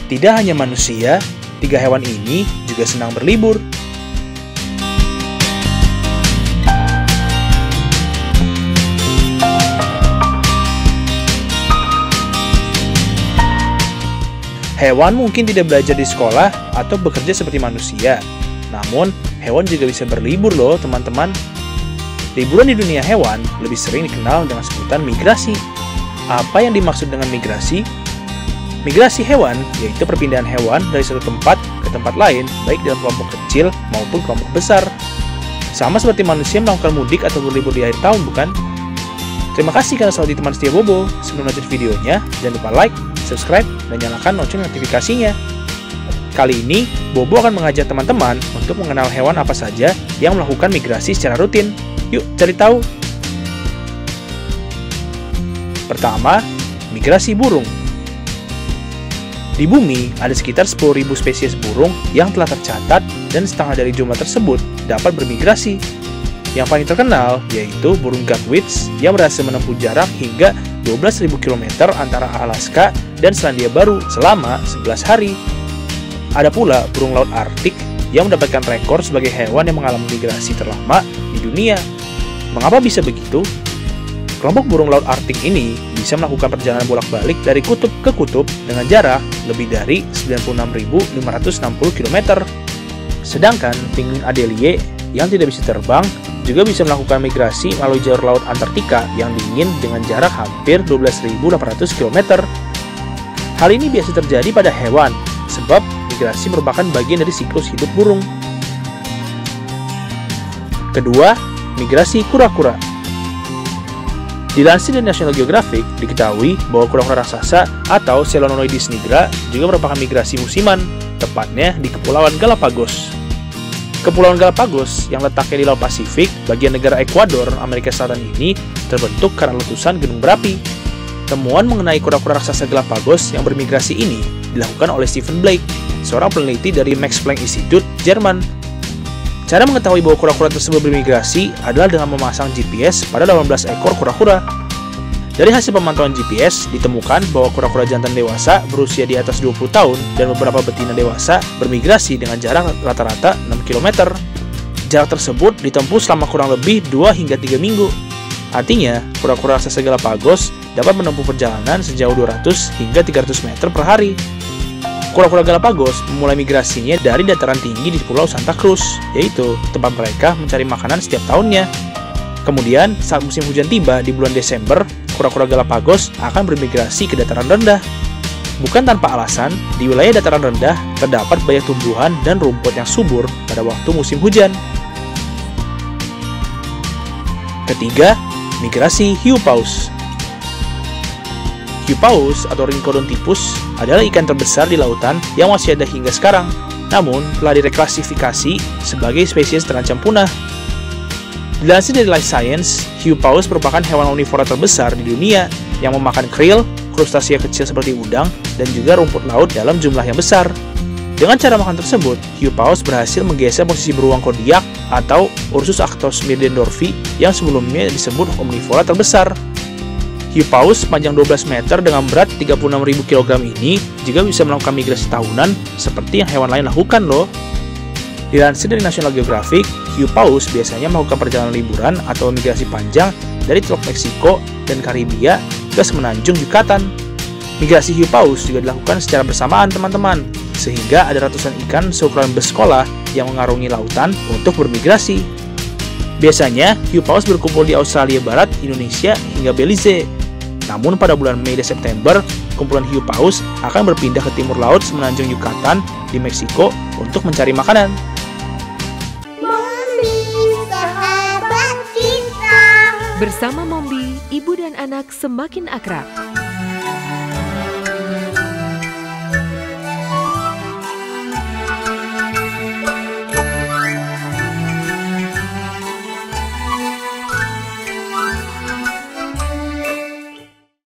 Tidak hanya manusia, 3 hewan ini juga senang berlibur. Hewan mungkin tidak belajar di sekolah atau bekerja seperti manusia. Namun, hewan juga bisa berlibur loh, teman-teman. Liburan di dunia hewan lebih sering dikenal dengan sebutan migrasi. Apa yang dimaksud dengan migrasi? Migrasi hewan yaitu perpindahan hewan dari satu tempat ke tempat lain, baik dalam kelompok kecil maupun kelompok besar. Sama seperti manusia melakukan mudik atau berlibur di akhir tahun, bukan? Terima kasih karena selalu teman setia Bobo. Sebelum lanjut videonya, jangan lupa like, subscribe, dan nyalakan lonceng notifikasinya. Kali ini, Bobo akan mengajak teman-teman untuk mengenal hewan apa saja yang melakukan migrasi secara rutin. Yuk, cari tahu. Pertama, migrasi burung. Di bumi, ada sekitar 10.000 spesies burung yang telah tercatat dan setengah dari jumlah tersebut dapat bermigrasi. Yang paling terkenal yaitu burung Godwits yang berhasil menempuh jarak hingga 12.000 km antara Alaska dan Selandia Baru selama 11 hari. Ada pula burung laut Arktik yang mendapatkan rekor sebagai hewan yang mengalami migrasi terlama di dunia. Mengapa bisa begitu? Kelompok burung laut Arktik ini bisa melakukan perjalanan bolak-balik dari kutub ke kutub dengan jarak lebih dari 96.560 km. Sedangkan penguin Adelie yang tidak bisa terbang juga bisa melakukan migrasi melalui jalur laut Antartika yang dingin dengan jarak hampir 12.800 km. Hal ini biasa terjadi pada hewan, sebab migrasi merupakan bagian dari siklus hidup burung. Kedua, migrasi kura-kura. Dilansir dari National Geographic, diketahui bahwa kura-kura raksasa atau Chelonioides nigra juga merupakan migrasi musiman, tepatnya di Kepulauan Galapagos. Kepulauan Galapagos yang letaknya di Laut Pasifik, bagian negara Ekuador, Amerika Selatan ini terbentuk karena letusan gunung berapi. Temuan mengenai kura-kura raksasa Galapagos yang bermigrasi ini dilakukan oleh Stephen Blake, seorang peneliti dari Max Planck Institute, Jerman. Cara mengetahui bahwa kura-kura tersebut bermigrasi adalah dengan memasang GPS pada 18 ekor kura-kura. Dari hasil pemantauan GPS, ditemukan bahwa kura-kura jantan dewasa berusia di atas 20 tahun dan beberapa betina dewasa bermigrasi dengan jarak rata-rata 6 km. Jarak tersebut ditempuh selama kurang lebih 2 hingga 3 minggu. Artinya, kura-kura raksasa Galapagos dapat menempuh perjalanan sejauh 200 hingga 300 meter per hari. Kura-kura Galapagos memulai migrasinya dari dataran tinggi di Pulau Santa Cruz, yaitu tempat mereka mencari makanan setiap tahunnya. Kemudian, saat musim hujan tiba di bulan Desember, kura-kura Galapagos akan bermigrasi ke dataran rendah. Bukan tanpa alasan, di wilayah dataran rendah terdapat banyak tumbuhan dan rumput yang subur pada waktu musim hujan. Ketiga, migrasi hiu paus. Hiu paus atau Rhincodon typhus adalah ikan terbesar di lautan yang masih ada hingga sekarang, namun telah direklasifikasi sebagai spesies terancam punah. Dilansir dari Life Science, hiu paus merupakan hewan omnivora terbesar di dunia yang memakan krill, krustasia kecil seperti udang, dan juga rumput laut dalam jumlah yang besar. Dengan cara makan tersebut, hiu paus berhasil menggeser posisi beruang kodiak atau Ursus arctos middendorfi yang sebelumnya disebut omnivora terbesar. Hiu paus sepanjang 12 meter dengan berat 36.000 kg ini juga bisa melakukan migrasi tahunan seperti yang hewan lain lakukan loh. Dilansir dari National Geographic, hiu paus biasanya melakukan perjalanan liburan atau migrasi panjang dari Teluk Meksiko dan Karibia ke semenanjung Yucatan. Migrasi hiu paus juga dilakukan secara bersamaan, teman-teman, sehingga ada ratusan ikan seukuran bus sekolah yang mengarungi lautan untuk bermigrasi. Biasanya, hiu paus berkumpul di Australia Barat, Indonesia, hingga Belize. Namun pada bulan Mei dan September, kumpulan hiu paus akan berpindah ke timur laut semenanjung Yucatan di Meksiko untuk mencari makanan. Bersama Mombi, ibu dan anak semakin akrab.